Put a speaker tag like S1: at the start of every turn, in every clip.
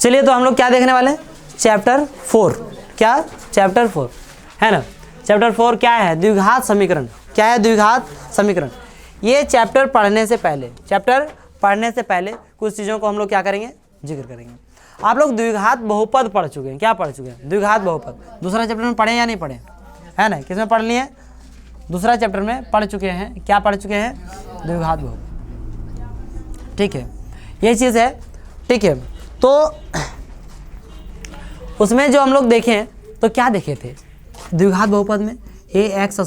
S1: चलिए तो हम लोग क्या देखने वाले हैं, चैप्टर 4। क्या, चैप्टर 4 है ना। चैप्टर 4 क्या है, द्विघात समीकरण। क्या है, द्विघात समीकरण। ये चैप्टर पढ़ने से पहले कुछ चीज़ों को हम लोग क्या करेंगे, जिक्र करेंगे। आप लोग द्विघात बहुपद पढ़ चुके हैं, क्या पढ़ चुके हैं, द्विघात बहुपद। दूसरा चैप्टर में पढ़े या नहीं पढ़े, है ना, किसमें पढ़ लिए, दूसरा चैप्टर में पढ़ चुके हैं। क्या पढ़ चुके हैं, द्विघात बहुपद। ठीक है, ये चीज़ है। ठीक है, तो उसमें जो हम लोग देखें तो क्या देखे थे द्विघात बहुपद में, ax²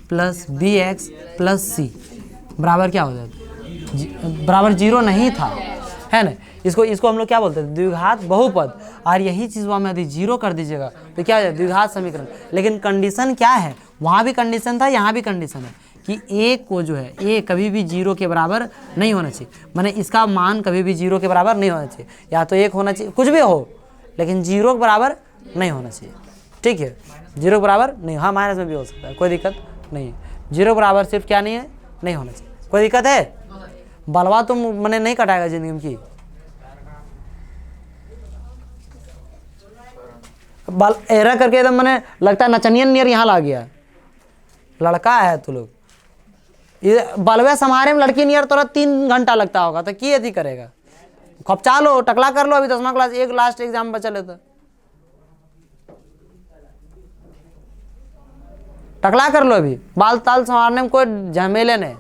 S1: + bx + c बराबर क्या हो जाता, बराबर 0 नहीं था, है ना। इसको हम लोग क्या बोलते हैं, द्विघात बहुपद। और यही चीज़ वहाँ में यदि 0 कर दीजिएगा तो क्या हो जाए, द्विघात समीकरण। लेकिन कंडीशन क्या है, वहाँ भी कंडीशन था, यहाँ भी कंडीशन है कि a को जो है, a कभी भी 0 के बराबर नहीं होना चाहिए। माने इसका मान कभी भी 0 के बराबर नहीं होना चाहिए, या तो 1 होना चाहिए, कुछ भी हो, लेकिन 0 के बराबर नहीं होना चाहिए। ठीक है, 0 के बराबर नहीं, हाँ माइनस में भी हो सकता है, कोई दिक्कत नहीं है। 0 के बराबर सिर्फ क्या नहीं है, नहीं होना चाहिए। कोई दिक्कत है, बलवा तो मैंने नहीं कटाएगा जिंदगी में की, बल एरा करके एकदम मैंने लगता है नचनियन नियर यहाँ ला गया, लड़का है तू लोग, ये बलवे समारे में लड़की नियर तोरा 3 घंटा लगता होगा, तो की यदि करेगा, खपचा लो, टकला कर लो। अभी 10वां क्लास, एक लास्ट एग्जाम बचल है तो टकला कर लो। अभी बाल ताल संवारने में कोई झमेले नहीं,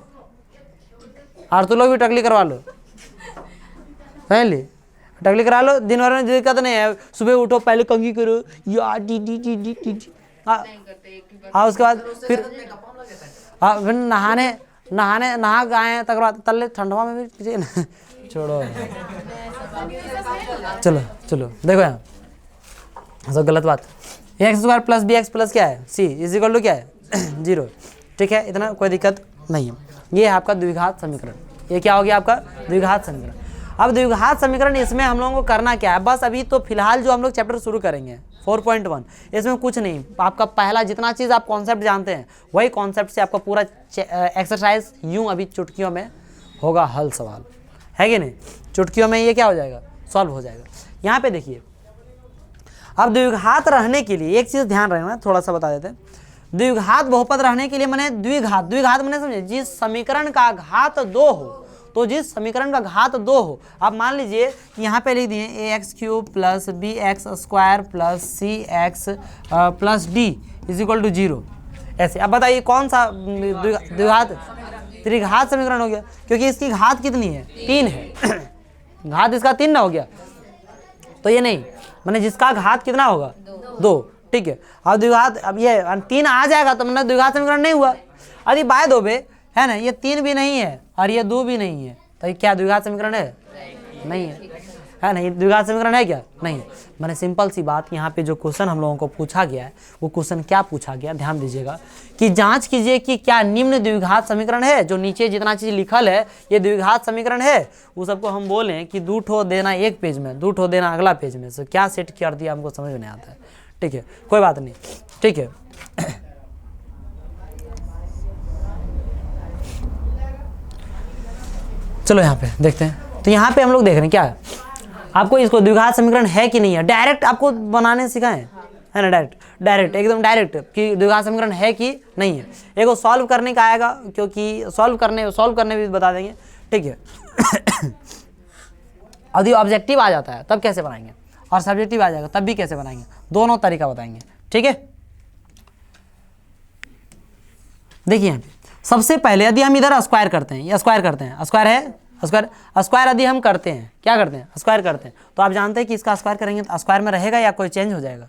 S1: और तू लोग भी टकली करवा लो, समझ ली, टकली करा लो। दिन भर में दिक्कत नहीं है, सुबह उठो पहले कंघी करो या डी हाँ, उसके बाद फिर नहा गाए, तक बाद तल्ले ठंडवा में भी छोड़ो। चलो देखो यहाँ सब गलत बात। ax² + bx + क्या है, c = क्या है 0। ठीक है, इतना कोई दिक्कत नहीं है। ये है आपका द्विघात समीकरण। ये क्या हो गया आपका, द्विघात समीकरण। अब द्विघात समीकरण, इसमें हम लोगों को करना क्या है, बस अभी तो फिलहाल जो हम लोग चैप्टर शुरू करेंगे 4.1, इसमें कुछ नहीं, आपका पहला जितना चीज़ आप कॉन्सेप्ट जानते हैं वही कॉन्सेप्ट से आपका पूरा एक्सरसाइज यूं अभी चुटकियों में होगा हल सवाल, है कि नहीं। चुटकियों में ये क्या हो जाएगा, सॉल्व हो जाएगा। यहाँ पे देखिए, अब द्विघात रहने के लिए एक चीज़ ध्यान रखना, थोड़ा सा बता देते हैं। द्विघात बहुपद रहने के लिए मैंने द्विघात मैंने समझे, जिस समीकरण का घात 2 हो, तो जिस समीकरण का घात 2 हो, आप मान लीजिए कि यहाँ पे लिख दिए ax³ + bx² + cx + d = 0 ऐसे। अब बताइए कौन सा द्विघात, त्रिघात समीकरण हो गया, क्योंकि इसकी घात कितनी है, 3 है। घात इसका 3 ना हो गया, तो ये नहीं, मैंने जिसका घात कितना होगा 2। ठीक है, अब द्विघात, अब ये 3 आ जाएगा तो मैंने द्विघात समीकरण नहीं हुआ। अरे बाय दो बे, है ना, ये 3 भी नहीं है और ये 2 भी नहीं है, तो ये क्या द्विघात समीकरण है, नहीं है ना। ये द्विघात समीकरण है क्या, नहीं है। मैंने सिंपल सी बात, यहाँ पे जो क्वेश्चन हम लोगों को पूछा गया है, वो क्वेश्चन क्या पूछा गया, ध्यान दीजिएगा कि जांच कीजिए कि क्या निम्न द्विघात समीकरण है। जो नीचे जितना चीज लिखल है ये द्विघात समीकरण है, वो सबको हम बोलें कि 2 ठो देना एक पेज में, 2 ठो देना अगला पेज में, तो क्या सेट कर दिया हमको समझ में नहीं आता है। ठीक है, कोई बात नहीं। ठीक है, चलो यहाँ पे देखते हैं। तो यहाँ पे हम लोग देख रहे हैं क्या है, आपको इसको द्विघात समीकरण है कि नहीं है, डायरेक्ट आपको बनाने सिखाएं, है ना, डायरेक्ट एकदम डायरेक्ट कि द्विघात समीकरण है कि नहीं है। एक वो सॉल्व करने का आएगा, क्योंकि सॉल्व करने भी बता देंगे। ठीक है, यदि ऑब्जेक्टिव आ जाता है तब कैसे बनाएंगे, और सब्जेक्टिव आ जाएगा तब भी कैसे बनाएंगे, दोनों तरीका बताएंगे। ठीक है, देखिए यहाँ पे सबसे पहले यदि हम इधर स्क्वायर करते हैं, ये स्क्वायर करते हैं, स्क्वायर है, स्क्वायर यदि हम करते हैं, क्या करते हैं, स्क्वायर करते हैं, तो आप जानते हैं कि इसका स्क्वायर करेंगे तो स्क्वायर में रहेगा या कोई चेंज हो जाएगा,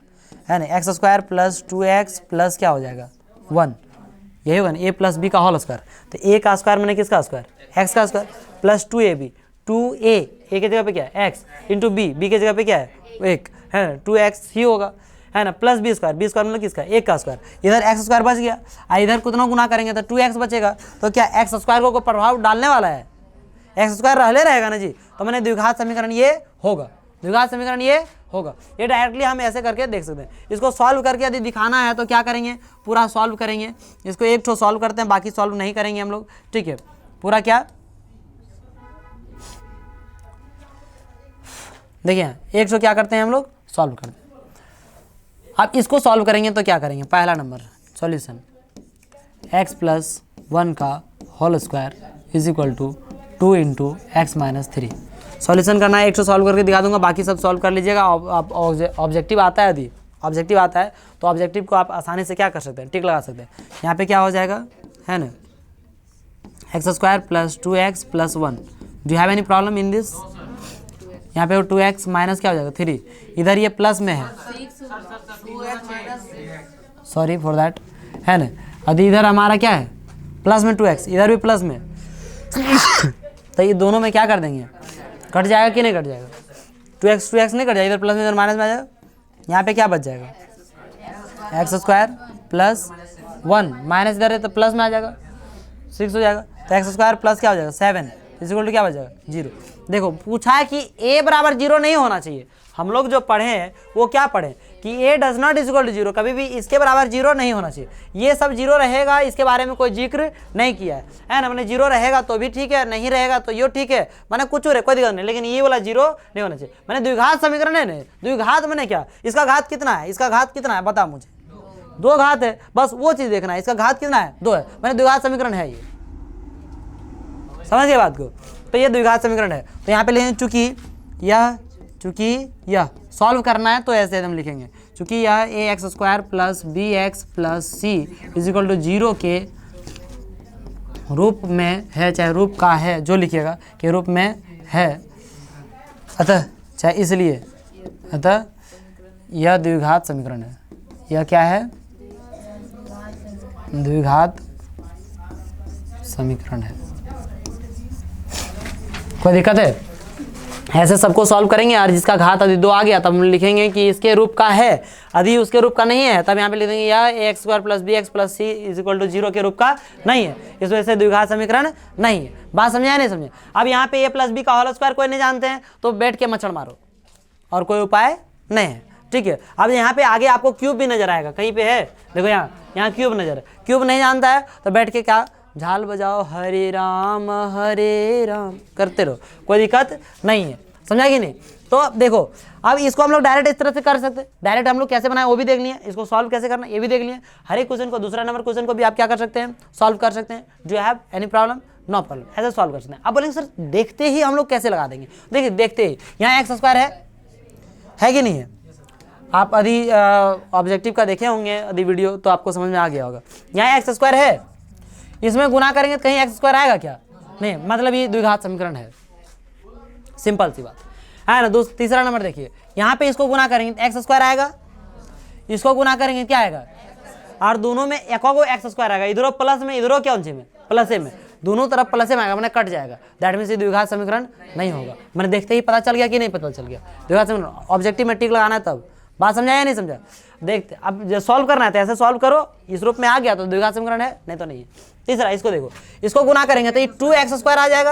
S1: है ना। x² + 2x + क्या हो जाएगा 1, यही होगा ना, a + b का होल स्क्वायर। तो a का स्क्वायर मैंने किसका स्क्वायर, x का स्क्वायर, प्लस 2ab, 2a की जगह पे क्या है x, इंटू b की जगह पे क्या है 1, है ना, 2x ही होगा, है ना, प्लस b² मतलब किसका, 1 का स्क्वायर। इधर x² बच गया, इधर कितना गुना करेंगे तो 2x बचेगा, तो क्या x² को प्रभाव डालने वाला है, x² रहले रहेगा ना जी। तो मैंने द्विघात समीकरण ये होगा, द्विघात समीकरण ये होगा। ये डायरेक्टली हम ऐसे करके देख सकते हैं। इसको सॉल्व करके यदि दिखाना है तो क्या करेंगे, पूरा सॉल्व करेंगे। इसको एक ठो सॉल्व करते हैं, बाकी सॉल्व नहीं करेंगे हम लोग। ठीक है, पूरा क्या देखिए एक सौ क्या करते हैं हम लोग, सॉल्व करते हैं। अब इसको सॉल्व करेंगे तो क्या करेंगे, पहला नंबर सॉल्यूशन x प्लस 1 का whole square is equal to 2 into x minus 3। Solution करना है, 100 सॉल्व करके दिखा दूंगा, बाकी सब सॉल्व कर लीजिएगा। ऑब्जेक्टिव आता है, यदि ऑब्जेक्टिव आता है तो ऑब्जेक्टिव को आप आसानी से क्या कर सकते हैं, टिक लगा सकते हैं। यहाँ पे क्या हो जाएगा, है ना, x square plus 2x plus 1। Do you have any problem in this? यहाँ पे 2x माइनस क्या हो जाएगा 3, इधर ये प्लस में है, सॉरी फॉर दैट, है ना। अभी इधर हमारा क्या है, प्लस में 2x, इधर भी प्लस में तो ये दोनों में क्या कर देंगे, कट जाएगा कि नहीं कट जाएगा, 2x नहीं कट जाएगा, इधर प्लस में इधर माइनस में आ जाएगा। यहाँ पे क्या बच जाएगा, एक्स स्क्वायर प्लस 1 माइनस इधर है तो प्लस में आ जाएगा, 6 हो जाएगा। तो एक्स स्क्वायर प्लस क्या हो जाएगा 7 इज इक्वल टू क्या बच जाएगा 0। देखो पूछा है कि a बराबर 0 नहीं होना चाहिए। हम लोग जो पढ़े हैं वो क्या पढ़े कि a does not is equal to 0, कभी भी इसके बराबर 0 नहीं होना चाहिए। ये सब 0 रहेगा, इसके बारे में कोई जिक्र नहीं किया है ना। मैंने 0 रहेगा तो भी ठीक है, नहीं रहेगा तो यो ठीक है, मैंने कुछ रहे कोई दिक्कत नहीं, लेकिन ये वाला 0 नहीं होना चाहिए। मैंने द्विघात समीकरण है ना, द्विघात मैंने क्या, इसका घात कितना है, इसका घात कितना है बता मुझे, 2 घात है, बस वो चीज़ देखना है, इसका घात कितना है 2 है। मैंने द्विघात समीकरण है ये, समझ गए बात को। तो ये द्विघात समीकरण है, तो यहाँ पे लिखेंगे चूंकि यह सॉल्व करना है तो ऐसे हम लिखेंगे, चूंकि यह A X square plus B X plus C is equal to 0 के रूप में है, चाहे रूप का है जो लिखिएगा के रूप में है, अतः चाहे इसलिए, अतः यह द्विघात समीकरण है। यह क्या है, द्विघात समीकरण है। कोई दिक्कत है? ऐसे सबको सॉल्व करेंगे और जिसका घात यदि 2 आ गया तब हम लिखेंगे कि इसके रूप का है, यदि उसके रूप का नहीं है तब यहाँ पे लिख देंगे यह A X square plus B X plus C is equal to 0 के रूप का नहीं है, इस वजह से द्विघात समीकरण नहीं है। बात समझे या नहीं समझे? अब यहाँ पे ए प्लस बी का होल स्क्वायर कोई नहीं जानते हैं तो बैठ के मच्छर मारो, और कोई उपाय नहीं है, ठीक है। अब यहाँ पे आगे आपको क्यूब भी नजर आएगा, कहीं पे है, देखो यहाँ क्यूब नजर है, क्यूब नहीं जानता है तो बैठ के क्या झाल बजाओ हरे राम करते रहो, कोई दिक्कत नहीं है, समझा कि नहीं। तो देखो अब इसको हम लोग डायरेक्ट इस तरह से कर सकते हैं, डायरेक्ट हम लोग कैसे बनाए वो भी देख लिया, इसको सॉल्व कैसे करना ये भी देख लिया। हर एक क्वेश्चन को, दूसरा नंबर क्वेश्चन को भी आप क्या कर सकते हैं, सॉल्व कर सकते हैं। Do you have any problem? No problem, ऐसे सॉल्व कर सकते हैं। अब बोलेंगे सर देखते ही हम लोग कैसे लगा देंगे, देखिए देखते ही यहाँ एक्स स्क्वायर है कि नहीं है, आप यदि ऑब्जेक्टिव का देखे होंगे यदि वीडियो तो आपको समझ में आ गया होगा। यहाँ एक्स स्क्वायर है, इसमें गुना करेंगे तो कहीं एक्स स्क्वायर आएगा क्या, नहीं, मतलब ये द्विघात समीकरण है, सिंपल सी बात है ना। तीसरा नंबर देखिए, यहाँ पे इसको गुना करेंगे तो एक्स स्क्वायर आएगा, इसको गुना करेंगे क्या आएगा, और दोनों में एक को एक्स स्क्वायर आएगा, इधरों प्लस में इधरों क्या में प्लस में, दोनों तरफ प्लस में आएगा, मैंने कट जाएगा, दैट मीन्स ये द्विघात समीकरण नहीं होगा। मैंने देखते ही पता चल गया कि नहीं पता चल गया, द्विघात समीकरण ऑब्जेक्टिव में टिक लगाना है तब। बात समझा या नहीं समझा? देखते अब जब सॉल्व करना है तो ऐसे सॉल्व करो, इस रूप में आ गया तो द्विघात समीकरण है, नहीं तो नहीं है। तीसरा इसको देखो, इसको गुना करेंगे तो ये 2x स्क्वायर आ जाएगा,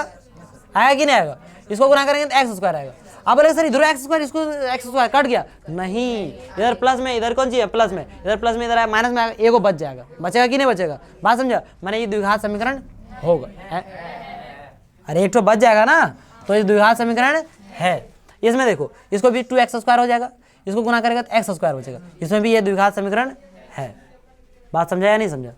S1: आएगा कि नहीं आएगा, इसको गुना करेंगे तो एक्स स्क्वायर आएगा। अब बोले सर इधर एक्स स्क्वायर, इसको एक्स स्क्वायर कट गया, नहीं, इधर प्लस में, इधर कौन सी है प्लस में, इधर प्लस में, इधर माइनस में आएगा, एगो बच जाएगा, बचेगा कि नहीं बचेगा, बात समझा। मैंने ये द्विघात समीकरण होगा, अरे एक तो बच जाएगा ना, तो ये द्विघात समीकरण है। इसमें देखो इसको भी 2x स्क्वायर हो जाएगा, इसको गुना करेगा तो एक्स स्क्वायर हो जाएगा, इसमें भी ये द्विघात समीकरण है। बात समझा या नहीं समझा?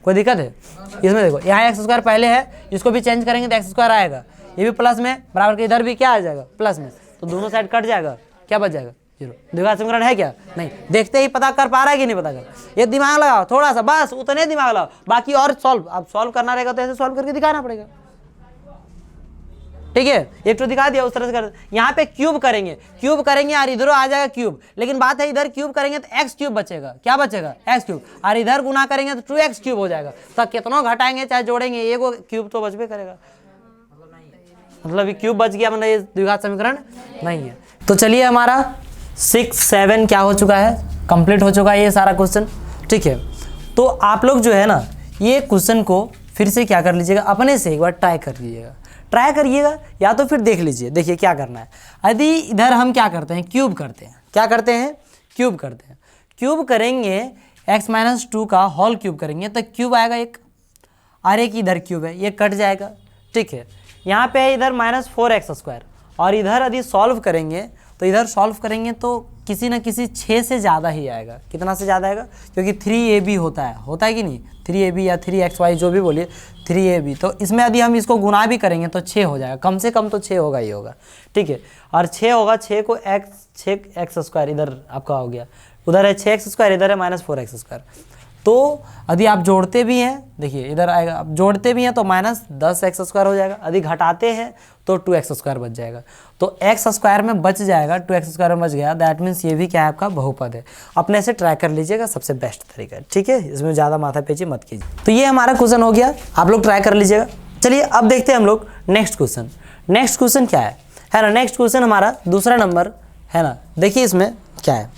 S1: कोई दिक्कत है? इसमें देखो यहाँ एक्स स्क्वायर पहले है, इसको भी चेंज करेंगे तो एक्स स्क्वायर आएगा, ये भी प्लस में बराबर के इधर भी क्या आ जाएगा प्लस में, तो दोनों साइड कट जाएगा, क्या बच जाएगा 0। द्विघात समीकरण है क्या? नहीं। देखते ही पता कर पा रहा है कि नहीं पता कर, ये दिमाग लगाओ थोड़ा सा, बस उतने दिमाग लगाओ, बाकी और सॉल्व, अब सॉल्व करना रहेगा तो ऐसे सॉल्व करके दिखाना पड़ेगा, ठीक है। एक तो दिखा दिया उस तरह से कर, यहाँ पे क्यूब करेंगे और इधर आ जाएगा क्यूब, लेकिन बात है इधर क्यूब करेंगे तो एक्स क्यूब बचेगा, क्या बचेगा एक्स क्यूब, और इधर गुना करेंगे तो 2x क्यूब हो जाएगा। तो कितना घटाएंगे चाहे जोड़ेंगे एगो क्यूब तो बचबे करेगा, मतलब क्यूब बच गया, मतलब ये द्विघात समीकरण नहीं है। तो चलिए हमारा 6, 7 क्या हो चुका है, कंप्लीट हो चुका है ये सारा क्वेश्चन, ठीक है। तो आप लोग जो है ना ये क्वेश्चन को फिर से क्या कर लीजिएगा, अपने से एक बार ट्राई कर लीजिएगा, ट्राई करिएगा या तो फिर देख लीजिए। देखिए क्या करना है, यदि इधर हम क्या करते हैं क्यूब करते हैं, क्या करते हैं क्यूब करते हैं, क्यूब करेंगे x-2 का होल क्यूब करेंगे तो क्यूब आएगा एक, और एक इधर क्यूब है ये कट जाएगा, ठीक है। यहाँ पे है इधर -4x स्क्वायर और इधर यदि सॉल्व करेंगे तो इधर सॉल्व करेंगे तो किसी न किसी 6 से ज़्यादा ही आएगा। कितना से ज़्यादा आएगा? क्योंकि 3ab होता है कि नहीं, 3ab या 3xy जो भी बोलिए 3ab। तो इसमें यदि हम इसको गुना भी करेंगे तो 6 हो जाएगा, कम से कम तो 6 होगा ही होगा, ठीक है। और 6 होगा, 6 को x² इधर आपका हो गया, उधर है 6x², इधर है -4x²। तो यदि आप जोड़ते भी हैं, देखिए इधर आएगा, आप जोड़ते भी हैं तो -10x² हो जाएगा, यदि घटाते हैं तो 2x² बच जाएगा। तो x² में बच जाएगा, 2x² में बच गया, दैट मीन्स ये भी क्या है आपका बहुपद है। अपने से ट्राई कर लीजिएगा, सबसे बेस्ट तरीका है, ठीक है। इसमें ज़्यादा माथापेची मत कीजिए। तो ये हमारा क्वेश्चन हो गया, आप लोग ट्राई कर लीजिएगा। चलिए अब देखते हैं हम लोग नेक्स्ट क्वेश्चन। नेक्स्ट क्वेश्चन क्या है ना, नेक्स्ट क्वेश्चन हमारा दूसरा नंबर है ना। देखिए इसमें क्या है,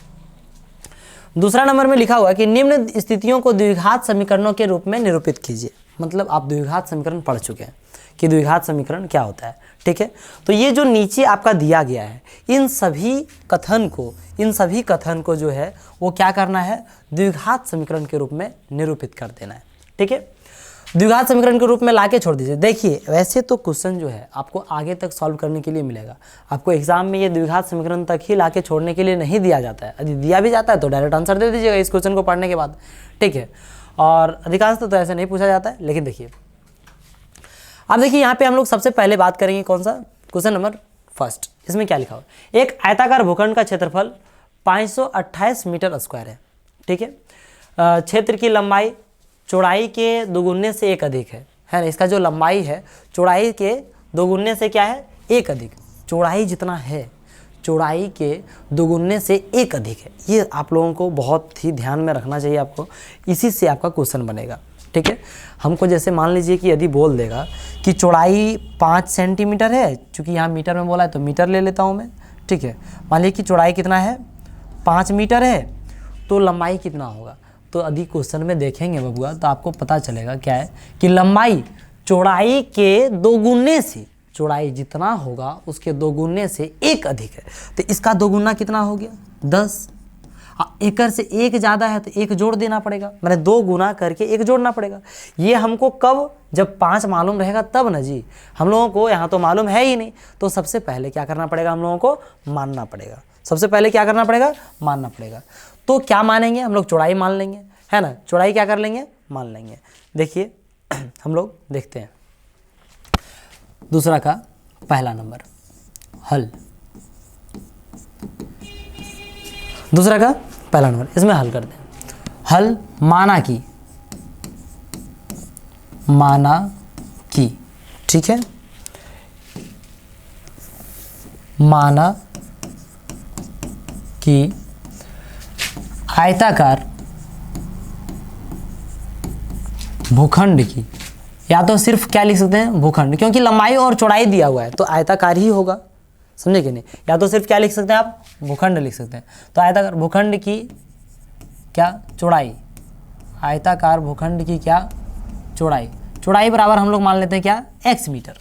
S1: दूसरा नंबर में लिखा हुआ है कि निम्न स्थितियों को द्विघात समीकरणों के रूप में निरूपित कीजिए। मतलब आप द्विघात समीकरण पढ़ चुके हैं कि द्विघात समीकरण क्या होता है, ठीक है। तो ये जो नीचे आपका दिया गया है, इन सभी कथन को जो है वो क्या करना है, द्विघात समीकरण के रूप में निरूपित कर देना है, ठीक है। द्विघात समीकरण के रूप में लाके छोड़ दीजिए। देखिए वैसे तो क्वेश्चन जो है आपको आगे तक सॉल्व करने के लिए मिलेगा, आपको एग्जाम में ये द्विघात समीकरण तक ही लाके छोड़ने के लिए नहीं दिया जाता है। यदि दिया भी जाता है तो डायरेक्ट आंसर दे दीजिएगा इस क्वेश्चन को पढ़ने के बाद, ठीक है। और अधिकांश तो ऐसे नहीं पूछा जाता है। लेकिन देखिए अब देखिए यहाँ पे हम लोग सबसे पहले बात करेंगे कौन सा, क्वेश्चन नंबर फर्स्ट। इसमें क्या लिखा हुआ, एक आयताकार भूखंड का क्षेत्रफल 528 मीटर स्क्वायर है, ठीक है। क्षेत्र की लंबाई चौड़ाई के दोगुने से 1 अधिक है ना। इसका जो लंबाई है चौड़ाई के दोगुने से क्या है, 1 अधिक। चौड़ाई जितना है चौड़ाई के दोगुने से 1 अधिक है। ये आप लोगों को बहुत ही ध्यान में रखना चाहिए आपको, इसी से आपका क्वेश्चन बनेगा, ठीक है। हमको जैसे मान लीजिए कि यदि बोल देगा कि चौड़ाई 5 सेंटीमीटर है, चूँकि यहाँ मीटर में बोला है तो मीटर ले लेता हूँ मैं, ठीक है। मान लीजिए कि चौड़ाई कितना है, 5 मीटर है, तो लंबाई कितना होगा। तो यदि क्वेश्चन में देखेंगे बबुआ तो आपको पता चलेगा क्या है कि लंबाई चौड़ाई के दोगुने से, चौड़ाई जितना होगा उसके दोगुने से 1 अधिक है। तो इसका दोगुना कितना हो गया, 10। एक से 1 ज़्यादा है तो 1 जोड़ देना पड़ेगा, मैंने 2 गुना करके 1 जोड़ना पड़ेगा। ये हमको कब, जब 5 मालूम रहेगा तब ना जी। हम लोगों को यहाँ तो मालूम है ही नहीं, तो सबसे पहले क्या करना पड़ेगा, हम लोगों को मानना पड़ेगा। सबसे पहले क्या करना पड़ेगा, मानना पड़ेगा। तो क्या मानेंगे हम लोग, चौड़ाई मान लेंगे, है ना। चौड़ाई क्या कर लेंगे, मान लेंगे। देखिए हम लोग देखते हैं दूसरा का पहला नंबर हल। दूसरा का पहला नंबर, इसमें हल करते हैं। हल माना कि, ठीक है, माना कि आयताकार भूखंड की, या तो सिर्फ क्या लिख सकते हैं, भूखंड, क्योंकि लंबाई और चौड़ाई दिया हुआ है तो आयताकार ही होगा, समझे कि नहीं। या तो सिर्फ क्या लिख सकते हैं आप, भूखंड लिख सकते हैं। तो आयताकार भूखंड की क्या चौड़ाई, आयताकार भूखंड की क्या चौड़ाई, चौड़ाई बराबर हम लोग मान लेते हैं क्या, x मीटर,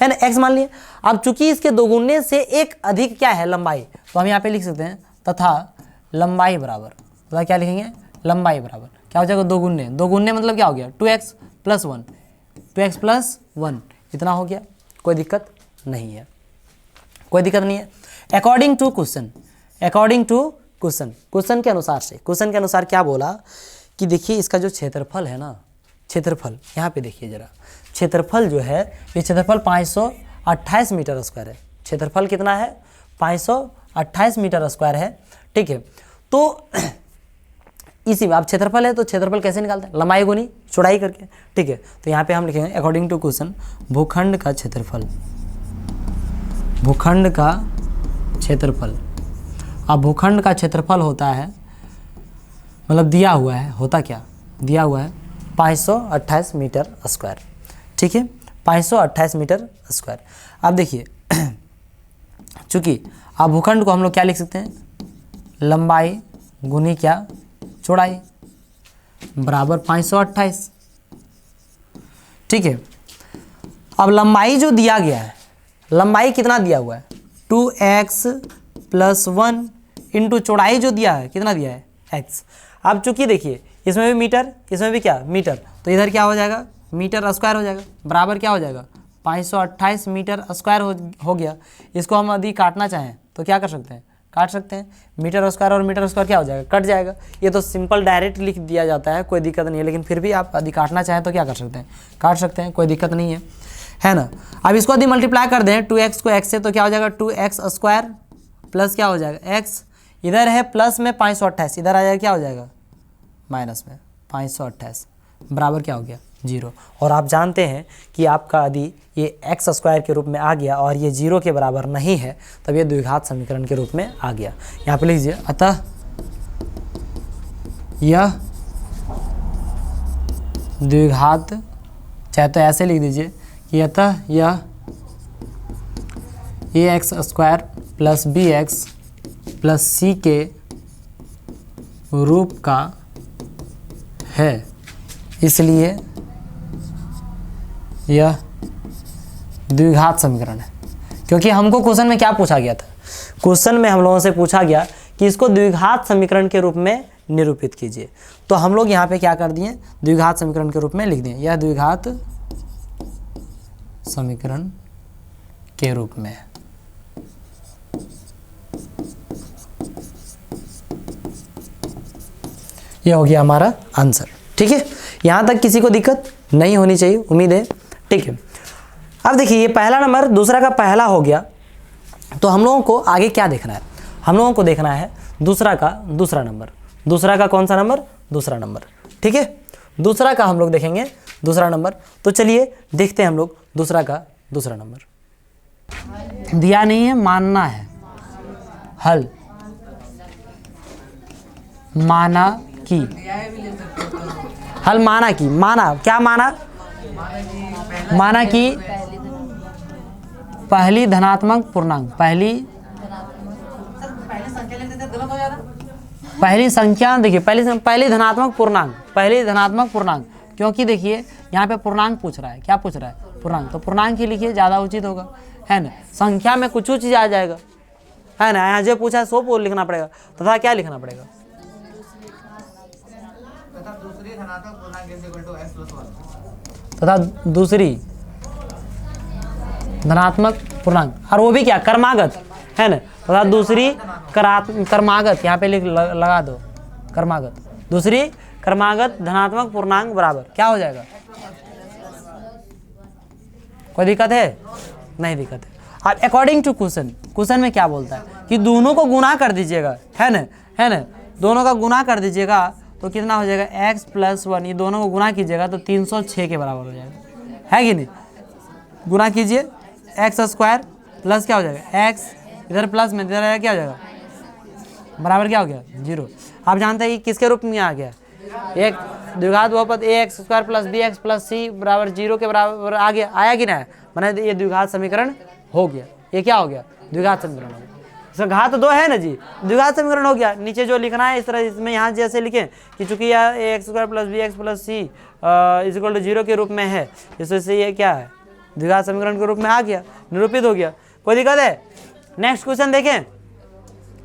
S1: है ना, x मान लिए। अब चूंकि इसके दोगुने से 1 अधिक क्या है, लंबाई, तो हम यहाँ पे लिख सकते हैं तथा लंबाई बराबर, तथा क्या लिखेंगे, लंबाई बराबर क्या हो जाएगा, दोगुने। दोगुने मतलब क्या हो गया, 2x + 1, 2x + 1 इतना हो गया। कोई दिक्कत नहीं है, कोई दिक्कत नहीं है। According to question, according to question, question के अनुसार से, क्वेश्चन के अनुसार क्या बोला कि देखिए इसका जो क्षेत्रफल है ना, क्षेत्रफल यहाँ पे देखिए जरा, क्षेत्रफल जो है ये क्षेत्रफल 528 मीटर स्क्वायर है। क्षेत्रफल कितना है, 528 मीटर स्क्वायर है, ठीक है। तो इसी में आप क्षेत्रफल है तो क्षेत्रफल कैसे निकालते हैं, लंबाई गुनी चौड़ाई करके, ठीक है। तो यहाँ पे हम लिखेंगे अकॉर्डिंग टू क्वेश्चन भूखंड का क्षेत्रफल, भूखंड का क्षेत्रफल। अब भूखंड का क्षेत्रफल होता है, मतलब दिया हुआ है, होता क्या, दिया हुआ है 528 मीटर स्क्वायर, ठीक है, 528 मीटर स्क्वायर। अब देखिए चूँकि अब भूखंड को हम लोग क्या लिख सकते हैं, लंबाई गुनी क्या चौड़ाई बराबर 528, ठीक है। अब लंबाई जो दिया गया है, लंबाई कितना दिया हुआ है, 2x + 1 इंटू चौड़ाई जो दिया है कितना दिया है, x। अब चूंकि देखिए इसमें भी मीटर, इसमें भी क्या मीटर, तो इधर क्या हो जाएगा, मीटर स्क्वायर हो जाएगा, बराबर क्या हो जाएगा 528 मीटर स्क्वायर हो गया। इसको हम यदि काटना चाहें तो क्या कर सकते हैं, काट सकते हैं। मीटर स्क्वायर और मीटर स्क्वायर क्या हो जाएगा, कट जाएगा। ये तो सिंपल डायरेक्ट लिख दिया जाता है, कोई दिक्कत नहीं है। लेकिन फिर भी आप यदि काटना चाहें तो क्या कर सकते हैं, काट सकते हैं, कोई दिक्कत नहीं है ना। अब इसको यदि मल्टीप्लाई कर दें 2x को x से तो क्या हो जाएगा 2x स्क्वायर प्लस क्या हो जाएगा x, इधर है प्लस में 528, इधर आ जाएगा क्या हो जाएगा माइनस में 528, बराबर क्या हो गया 0। और आप जानते हैं कि आपका यदि ये x स्क्वायर के रूप में आ गया और ये 0 के बराबर नहीं है तब ये द्विघात समीकरण के रूप में आ गया। यहाँ पे लीजिए, अतः यह द्विघात, चाहे तो ऐसे लिख दीजिए कि अतः यह ax square plus bx plus c के रूप का है, इसलिए यह द्विघात समीकरण है। क्योंकि हमको क्वेश्चन में क्या पूछा गया था, क्वेश्चन में हम लोगों से पूछा गया कि इसको द्विघात समीकरण के रूप में निरूपित कीजिए। तो हम लोग यहाँ पे क्या कर दिए, द्विघात समीकरण के रूप में लिख दिए, यह द्विघात समीकरण के रूप में है। यह हो गया हमारा आंसर। ठीक है, यहाँ तक किसी को दिक्कत नहीं होनी चाहिए, उम्मीद है। ठीक है, अब देखिए ये पहला नंबर दूसरा का पहला हो गया, तो हम लोगों को आगे क्या देखना है, हम लोगों को देखना है दूसरा का दूसरा नंबर। दूसरा का कौन सा नंबर, दूसरा नंबर। ठीक है, दूसरा का हम लोग देखेंगे दूसरा नंबर। तो चलिए देखते हैं हम लोग दूसरा का दूसरा नंबर। दिया नहीं है, मानना है, हल माना की, हल माना की, माना क्या माना, माना कि पहली धनात्मक पूर्णांक, पहली संख्या, देखिए पहली धनात्मक पूर्णांक, क्योंकि देखिए यहाँ पे पूर्णांक पूछ रहा है, क्या पूछ रहा है, पूर्णांक, तो पूर्णांक ही लिखिए, ज़्यादा उचित होगा, है ना। संख्या में कुछ चीज़ आ जाएगा, है ना। यहाँ जो पूछा है सो को लिखना पड़ेगा, तथा क्या लिखना पड़ेगा, तथा दूसरी धनात्मक पूर्णांक, और वो भी क्या कर्मागत, है ना। तथा दूसरी कर्मागत, यहाँ पे लगा दो कर्मागत, दूसरी कर्मागत धनात्मक पूर्णांक बराबर क्या हो जाएगा, कोई दिक्कत है, नहीं दिक्कत है। अब अकॉर्डिंग टू क्वेश्चन में क्या बोलता है कि दोनों को गुणा कर दीजिएगा, है ना, दोनों का गुणा कर दीजिएगा तो कितना हो जाएगा x + 1, ये दोनों को गुणा कीजिएगा तो 306 के बराबर हो जाएगा, है कि नहीं। गुणा कीजिए x स्क्वायर प्लस क्या हो जाएगा x, इधर प्लस में इधर क्या हो जाएगा बराबर क्या हो गया 0। आप जानते हैं कि किसके रूप में आ गया, एक द्विघात बहुपद ax square plus bx plus c बराबर 0 के बराबर आ गया, आया कि ना, मैंने ये द्विघात समीकरण हो गया। ये क्या हो गया, द्विघात समीकरण हो गया। इसका घात 2 है ना जी, द्विघात समीकरण हो गया। नीचे जो लिखना है इस तरह, इसमें यहाँ जैसे लिखें कि चूंकि यह ax square plus bx plus c = 0 के रूप में है, इससे ये क्या है द्विघात समीकरण के रूप में आ गया, निरूपित हो गया, कोई दिक्कत है। नेक्स्ट क्वेश्चन देखें,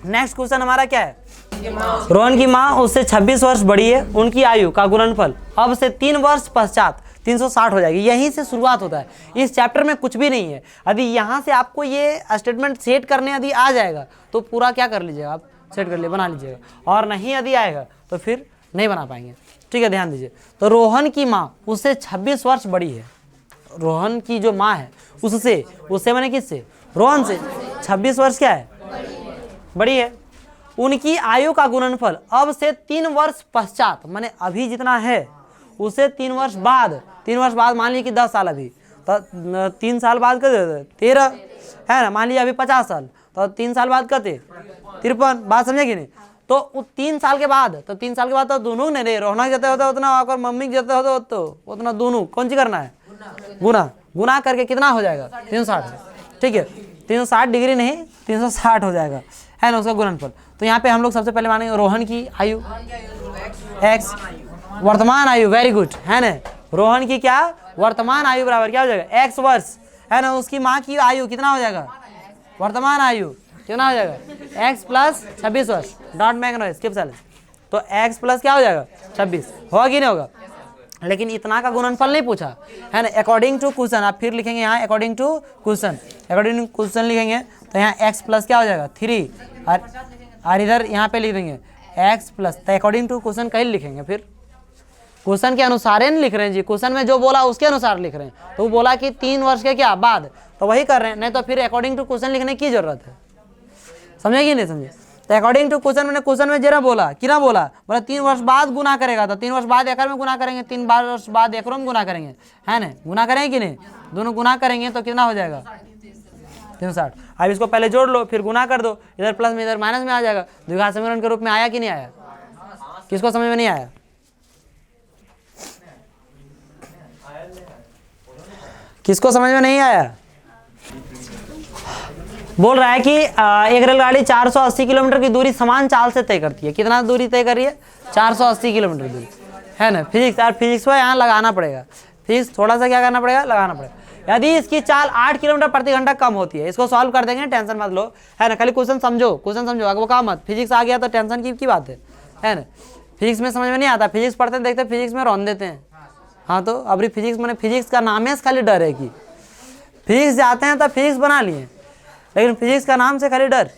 S1: नेक्स्ट क्वेश्चन हमारा क्या है, रोहन की माँ उससे 26 वर्ष बड़ी है, उनकी आयु का गुणनफल अब से 3 वर्ष पश्चात 360 हो जाएगी। यहीं से शुरुआत होता है, इस चैप्टर में कुछ भी नहीं है। यदि यहाँ से आपको ये स्टेटमेंट सेट करने यदि आ जाएगा तो पूरा क्या कर लीजिएगा, आप सेट कर लिए बना लीजिएगा, और नहीं यदि आएगा तो फिर नहीं बना पाएंगे। ठीक है, ध्यान दीजिए। तो रोहन की माँ उससे 26 वर्ष बड़ी है, रोहन की जो माँ है उससे मैंने किससे, रोहन से 26 वर्ष क्या है, बड़ी है। उनकी आयु का गुणनफल अब से 3 वर्ष पश्चात, माने अभी जितना है उसे 3 वर्ष बाद मान लीजिए कि 10 साल, अभी तो 3 साल बाद कर 13 है ना, मान लीजिए अभी 50 साल, तो 3 साल बाद कहते 53, बात समझे कि नहीं। तो 3 साल के बाद, तो दोनों ने रोहना जाते होता उतना, और मम्मी जाते होता तो उतना, दोनों कौन सी करना है, गुना करके कितना हो जाएगा 360। ठीक है, 360 डिग्री नहीं 360 हो जाएगा, है ना, उसका गुणनफल। तो यहाँ पे हम लोग सबसे पहले मानेंगे रोहन की आयु x, वर्तमान आयु, वेरी गुड, है ना। रोहन की क्या, वर्तमान आयु बराबर क्या हो जाएगा x वर्ष, है ना। उसकी माँ की आयु कितना हो जाएगा, वर्तमान आयु कितना हो जाएगा x प्लस 26 वर्ष, डॉट मैगनो स्किप साइलेंस, तो x प्लस क्या हो जाएगा 26, होगा कि नहीं होगा। लेकिन इतना का गुणनफल नहीं पूछा है ना। अकॉर्डिंग टू क्वेश्चन आप फिर लिखेंगे यहाँ according to question, according to question लिखेंगे तो यहाँ x प्लस क्या हो जाएगा 3 और इधर यहाँ पे लिख देंगे x प्लस, तो अकॉर्डिंग टू क्वेश्चन कहीं लिखेंगे, फिर क्वेश्चन के अनुसार ही नहीं लिख रहे हैं जी, क्वेश्चन में जो बोला उसके अनुसार लिख रहे हैं। तो वो बोला कि 3 वर्ष के क्या बाद, तो वही कर रहे हैं, नहीं तो फिर अकॉर्डिंग टू क्वेश्चन लिखने की जरूरत है। समझे कि नहीं समझे? तो अकॉर्डिंग टू क्वेश्चन मैंने क्वेश्चन में जरा बोला कि ना बोला 3 वर्ष बाद गुना करेगा, तो 3 वर्ष बाद एकड़ में गुना करेंगे, 3 वर्ष बाद एकड़ों में गुना करेंगे, है ना, गुना करेंगे कि नहीं, दोनों गुना करेंगे तो कितना हो जाएगा 360। अब इसको पहले जोड़ लो फिर गुना कर दो, इधर प्लस में इधर माइनस में आ जाएगा। द्विघात समीकरण के रूप में आया कि नहीं आया? किसको समझ में नहीं आया? किसको समझ में नहीं आया? बोल रहा है कि एक रेलगाड़ी 480 किलोमीटर की दूरी समान चाल से तय करती है। कितना दूरी तय कर रही है? 480 किलोमीटर दूरी, है ना। फिजिक्स यार, फिजिक्स को यहाँ लगाना पड़ेगा, फिजिक्स थोड़ा सा क्या करना पड़ेगा, लगाना पड़ेगा। यदि इसकी चाल 8 किलोमीटर प्रति घंटा कम होती है, इसको सॉल्व कर देंगे, टेंशन मत लो, है ना। खाली क्वेश्चन समझो, क्वेश्चन समझो, अगर वो काम मत, फिजिक्स आ गया तो टेंशन की बात है ना। फिजिक्स में समझ में नहीं आता, फिजिक्स पढ़ते देखते फिजिक्स में रौन देते हैं। हाँ तो अभी फिजिक्स मैंने फिजिक्स का नाम है खाली डर है कि फिजिक्स जाते हैं तो फिजिक्स बना लिए, लेकिन फिजिक्स का नाम से खाली डर,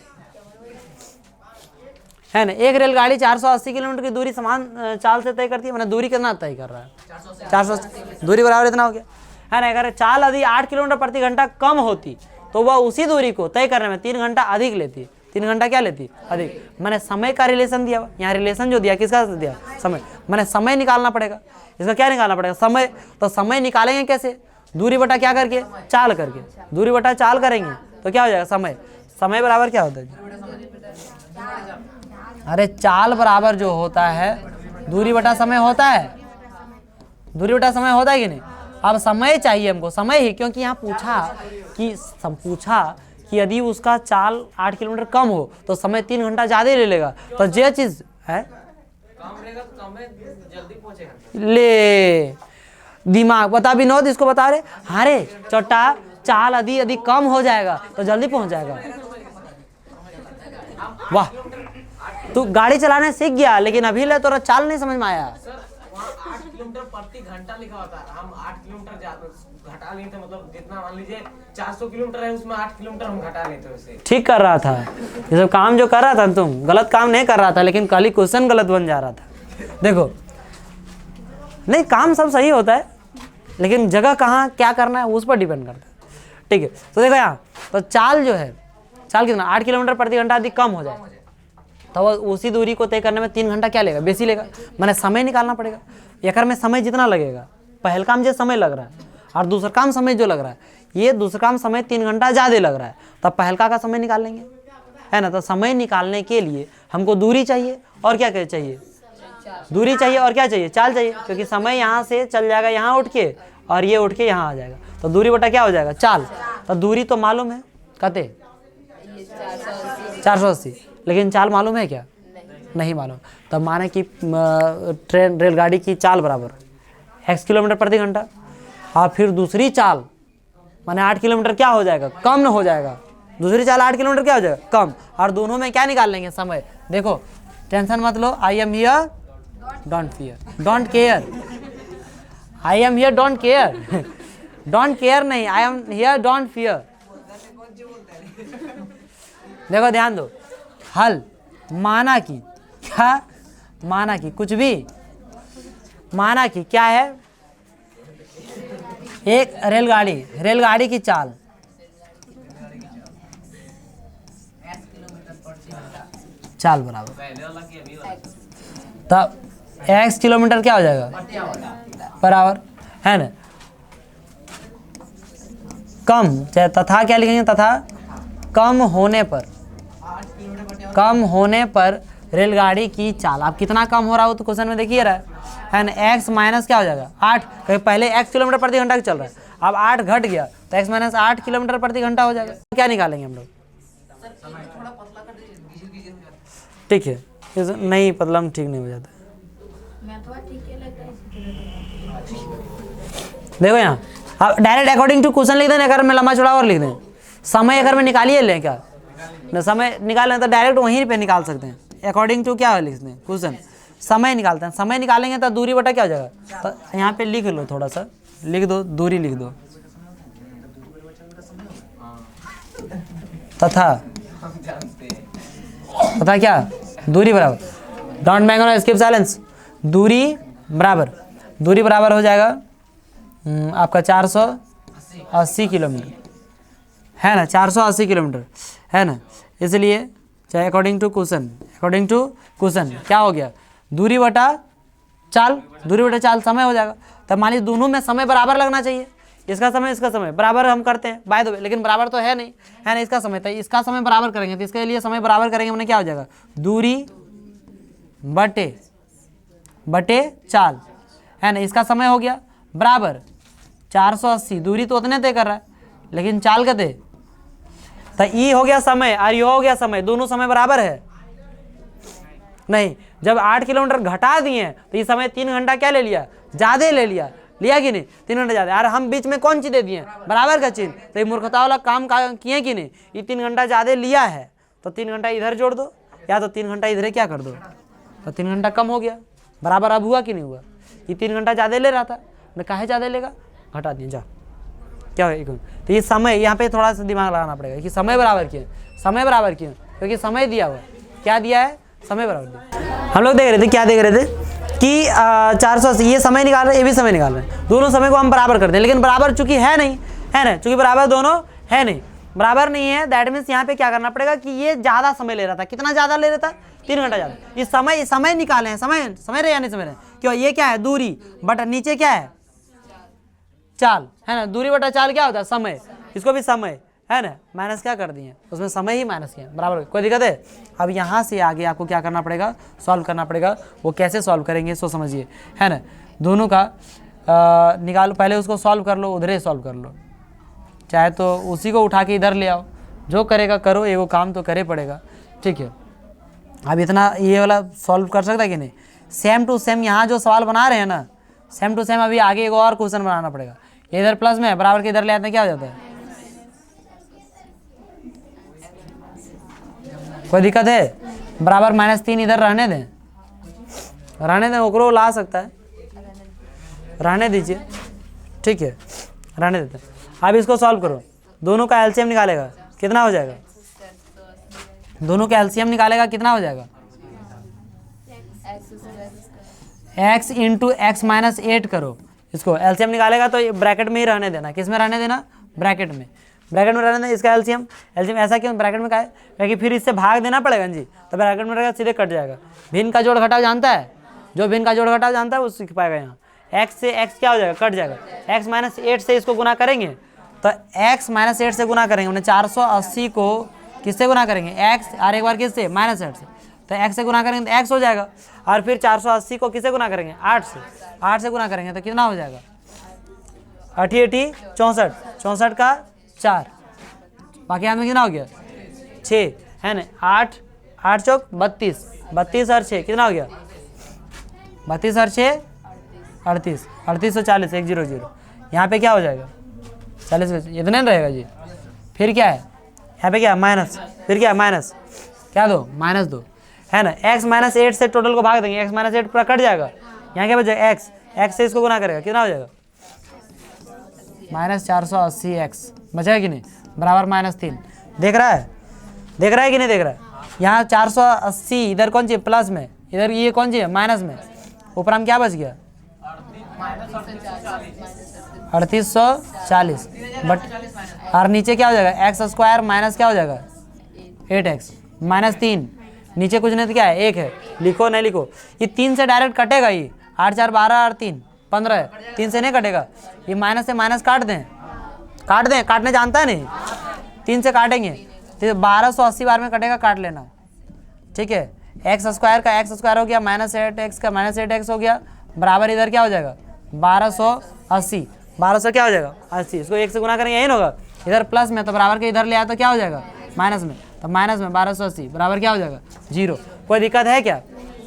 S1: है ना। एक रेलगाड़ी 480 किलोमीटर की दूरी समान चाल से तय करती है, मैंने दूरी कितना तय कर रहा है 480, दूरी बराबर इतना हो गया, है ना। अगर चाल यदि 8 किलोमीटर प्रति घंटा कम होती तो वह उसी दूरी को तय करने में 3 घंटा अधिक लेती, 3 घंटा क्या लेती, अधिक। मैंने समय का रिलेशन दिया, यहाँ रिलेशन जो दिया किसका दिया, समय। मैंने समय निकालना पड़ेगा, इसका क्या निकालना पड़ेगा, समय। तो समय निकालेंगे कैसे, दूरी बटा क्या करके, चाल करके, दूरी बटा चाल करेंगे तो क्या हो जाएगा, समय। समय बराबर क्या होता है, अरे चाल बराबर जो होता है दूरी बटा समय होता है, दूरी बटा समय होता है कि नहीं। अब समय चाहिए हमको, समय ही, क्योंकि यहाँ पूछा कि यदि उसका चाल 8 किलोमीटर कम हो तो समय 3 घंटा ज़्यादा ले लेगा, तो ये चीज़ है ले दिमाग बता विनोद, इसको बता रहे, अरे चोटा चाल यदि कम हो जाएगा तो जल्दी पहुंच जाएगा। वाह, तू गाड़ी चलाने सीख गया, लेकिन अभी ले तो चाल नहीं समझ में आया।
S2: 8 किलोमीटर प्रति घंटा लिखा होता है, हम 8 किलोमीटर घटा लेते, मतलब जितना मान लीजिए 400 किलोमीटर है उसमें 8 किलोमीटर हम घटा लेते उसे।
S1: ठीक कर रहा था, ये सब काम जो कर रहा था तुम गलत काम नहीं कर रहा था, लेकिन कल ही क्वेश्चन गलत बन जा रहा था। देखो नहीं, काम सब सही होता है, लेकिन जगह कहाँ क्या करना है उस पर डिपेंड करता है। ठीक है, तो देखो यहाँ तो चाल जो है, चाल कितना 8 किलोमीटर प्रति घंटा अधिक कम हो जाए तो वो उसी दूरी को तय करने में 3 घंटा क्या लेगा, बेसी लेगा। मैंने समय निकालना पड़ेगा, एकड़ में समय जितना लगेगा, पहल काम जो समय लग रहा है और दूसरा काम समय जो लग रहा है, ये दूसरा काम समय 3 घंटा ज़्यादा लग रहा है, तब पहल का समय निकाल लेंगे, है ना। तो समय निकालने के लिए हमको दूरी चाहिए और क्या चाहिए, दूरी चाहिए और क्या चाहिए, चाल चाहिए, क्योंकि समय यहाँ से चल जाएगा यहाँ उठ के और ये उठ के यहाँ आ जाएगा, तो दूरी बटा क्या हो जाएगा, चाल। तो दूरी तो मालूम है कहते 480, लेकिन चाल मालूम है क्या, नहीं मालूम। तब माने कि ट्रेन रेलगाड़ी की चाल बराबर x किलोमीटर प्रति घंटा, और फिर दूसरी चाल माने 8 किलोमीटर क्या हो जाएगा, कम हो जाएगा, दूसरी चाल 8 किलोमीटर क्या हो जाएगा, कम। और दोनों में क्या निकाल लेंगे, समय। देखो टेंशन मत लो, I am here don't fear, don't care, I am here don't care, don't care नहीं, I am here don't fear. देखो ध्यान दो, हल माना कि क्या, माना कि कुछ भी, माना कि क्या है, एक रेलगाड़ी की चाल बराबर, तब x किलोमीटर क्या हो जाएगा बराबर, है ना। कम चाहे तथा क्या लिखेंगे, तथा कम होने पर रेलगाड़ी की चाल। अब कितना कम हो रहा हो तो क्वेश्चन में देखिए रहा है ना, x माइनस क्या हो जाएगा 8, कहीं पहले x किलोमीटर प्रति घंटा चल रहा है, अब 8 घट गया तो x माइनस 8 किलोमीटर प्रति घंटा हो जाएगा। क्या निकालेंगे हम लोग, ठीक है, नहीं पतला में ठीक नहीं हो जाता। देखो यहाँ अब डायरेक्ट अकॉर्डिंग टू क्वेश्चन लिख दें, अगर में लंबा चौड़ा और लिख दें, समय अगर में निकालिए लें क्या न, समय निकालें तो डायरेक्ट वहीं पे निकाल सकते हैं, अकॉर्डिंग टू क्या लिख दें क्वेश्चन, समय निकालते हैं। समय निकालेंगे तो दूरी बटा क्या हो जाएगा, तो यहाँ पे लिख लो, थोड़ा सा लिख दो, दूरी लिख दो, तथा क्या, दूरी बराबर, डोंट बैंक और स्किप साइलेंस, दूरी बराबर हो जाएगा आपका 480 किलोमीटर, है ना, 480 किलोमीटर, है ना। इसलिए चाहे अकॉर्डिंग टू क्वेश्चन क्या हो गया, दूरी बटा चाल समय हो जाएगा। तब मान लीजिए दोनों में समय बराबर लगना चाहिए, इसका समय बराबर हम करते हैं बाय द वे, लेकिन बराबर तो है नहीं, है ना, इसका समय, तो इसका समय बराबर करेंगे, तो इसके लिए समय बराबर करेंगे, मैंने क्या हो जाएगा, दूरी बटे चाल, है ना। इसका समय हो गया बराबर 480, दूरी तो उतने तय कर रहा है, लेकिन चाल कते, तो ई हो गया समय और यो हो गया समय, दोनों समय बराबर है नहीं। जब 8 किलोमीटर घटा दिए तो ये समय 3 घंटा क्या ले लिया, ज़्यादा ले लिया कि नहीं, 3 घंटा ज़्यादा। और हम बीच में कौन चीज़ दे दिए, बराबर का चिन्ह, तो ये मूर्खता वाला काम किए कि नहीं, ये 3 घंटा ज़्यादा लिया है, तो 3 घंटा इधर जोड़ दो, या तो 3 घंटा इधर क्या कर दो, तो 3 घंटा कम हो गया, बराबर अब हुआ कि नहीं हुआ। ये 3 घंटा ज़्यादा ले रहा था, मैं काहे ज़्यादा लेगा, घटा दिए, जा क्या हो। तो ये समय, यहाँ पे थोड़ा सा दिमाग लगाना पड़ेगा कि समय बराबर क्यों, क्योंकि समय दिया हुआ, क्या दिया है, समय बराबर दिया। हम लोग देख रहे थे, क्या देख रहे थे कि 480, ये समय निकाल रहे हैं, ये भी समय निकाल रहे हैं, दोनों समय को हम बराबर कर दें, लेकिन बराबर चूंकि है नहीं, है ना, चूंकि बराबर दोनों है नहीं, बराबर नहीं है, दैट मीन्स यहाँ पे क्या करना पड़ेगा कि ये ज़्यादा समय ले रहा था, कितना ज़्यादा ले रहा था, 3 घंटा ज़्यादा। ये समय निकाले हैं, समय रहे या नहीं समय रहे, क्यों, ये क्या है, दूरी बट नीचे क्या है, चाल, है ना, दूरी बटा चाल क्या होता है, समय, इसको भी समय, है ना, माइनस क्या कर दिए, उसमें समय ही माइनस किया, बराबर, कोई दिक्कत है। अब यहाँ से आगे आपको क्या करना पड़ेगा, सॉल्व करना पड़ेगा, वो कैसे सॉल्व करेंगे सो समझिए, है ना। दोनों का निकालो, पहले उसको सॉल्व कर लो, उधरे सॉल्व कर लो, चाहे तो उसी को उठा के इधर ले आओ, जो करेगा करो, ये वो काम तो करे पड़ेगा, ठीक है। अब इतना ये वाला सॉल्व कर सकता है कि नहीं, सेम टू सेम यहाँ जो सवाल बना रहे हैं ना, सेम टू सेम अभी आगे एक और क्वेश्चन बनाना पड़ेगा। ये इधर प्लस में है, बराबर के इधर ले आते हैं, क्या हो जाता है, कोई दिक्कत है, बराबर -3 इधर रहने दें, ओकरो ला सकता है, रहने दीजिए, ठीक है, रहने देते हैं। अब इसको सॉल्व करो, दोनों का एलसीएम निकालेगा, कितना हो जाएगा, दोनों का एलसीएम निकालेगा, कितना हो जाएगा, x इंटू x माइनस 8 करो, इसको एलसीएम निकालेगा तो ब्रैकेट में ही रहने देना, किस में रहने देना, ब्रैकेट में रहने देना। इसका एलसीएम ऐसा क्यों ब्रैकेट में का है, क्योंकि फिर इससे भाग देना पड़ेगा जी, तो ब्रैकेट में रहेगा, सीधे कट जाएगा। भिन्न का जोड़ घटाव जानता है, जो भिन्न का जोड़ घटाव जानता है वो सीख पाएगा। यहाँ x से x क्या हो जाएगा, कट जाएगा, x माइनस 8 से इसको गुना करेंगे, तो x माइनस 8 से गुना करेंगे, उन्हें 480 को किससे गुना करेंगे, x, और एक बार किससे, -8 से, तो x से गुना करेंगे तो x हो जाएगा, और फिर 480 को किससे गुना करेंगे, 8 से गुना करेंगे तो कितना हो जाएगा, 8 64 का 4, बाकी हाथ में कितना हो गया, 6, है ना, 8 चौक 32 और 6 कितना हो गया, 32 और 6 38, 3840, 100, यहाँ पे क्या हो जाएगा, 40, इतने नहीं रहेगा जी। फिर क्या है, यहाँ पे क्या माइनस, फिर क्या माइनस, क्या दो, -2, है ना। x माइनस 8 से टोटल को भाग देंगे, x माइनस 8 पूरा कट जाएगा, यहाँ क्या बचेगा, x से इसको गुना करेगा, कितना हो जाएगा, -480x बचेगा कि नहीं, बराबर -3। देख रहा है कि नहीं देख रहा है, यहाँ 480 इधर कौन सी प्लस में, इधर ये कौन सी है माइनस में, ऊपर हम क्या बच गया, 3840, बट और नीचे क्या हो जाएगा, x² माइनस क्या हो जाएगा, 8x -3, नीचे कुछ नहीं तो क्या है, 1 है, लिखो नहीं लिखो, ये 3 से डायरेक्ट कटेगा, ये 8 4 12 और 3 15 है, 3 से नहीं कटेगा, ये माइनस से माइनस काट दें, काटने जानता है नहीं, 3 से काटेंगे तो 1280 बार में कटेगा, काट लेना, ठीक है। x² का x² हो गया, -8x का -8x हो गया, बराबर इधर क्या हो जाएगा, 1280, 1200 क्या हो जाएगा, 80, इसको 1 से गुना करेंगे, यही होगा, इधर प्लस में तो बराबर के इधर ले आया तो क्या हो जाएगा, माइनस में, तो माइनस में 1280 बराबर क्या हो जाएगा, 0। कोई दिक्कत है क्या,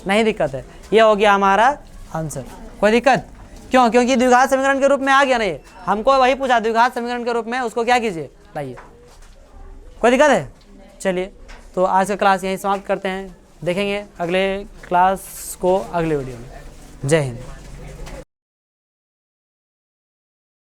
S1: नहीं दिक्कत है, ये हो गया हमारा आंसर। कोई दिक्कत क्यों, क्योंकि द्विघात समीकरण के रूप में आ गया ना, ये हमको वही पूछा द्विघात समीकरण के रूप में, उसको क्या कीजिए, लाइए। कोई दिक्कत है, चलिए तो आज का क्लास यहीं समाप्त करते हैं। देखेंगे अगले क्लास को अगले वीडियो में। जय हिंद।